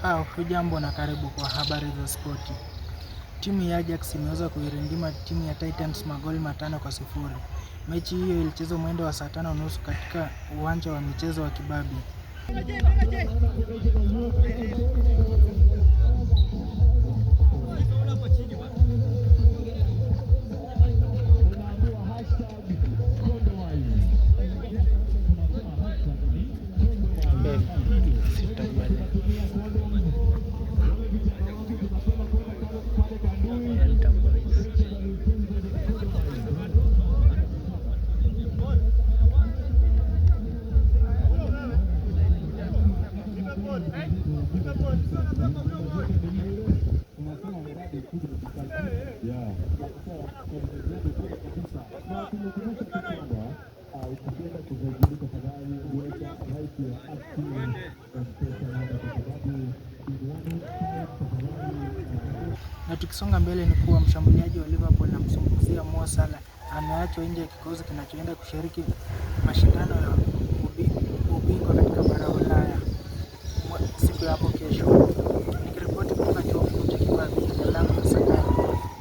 Hujambo na karibu kwa habari za spoti. Timu ya Ajax imeweza kuirindima timu ya Titans magoli 5-0. Mechi hiyo ilichezwa mwendo wa saa 5:30 katika uwanja wa michezo wa Kibabi. Na tukisonga mbele ni kuwa mshambuliaji wa Liverpool na msunguzia Mo Salah ameachwa nje ya kikosi kinachoenda kushiriki mashindano ya ubingwa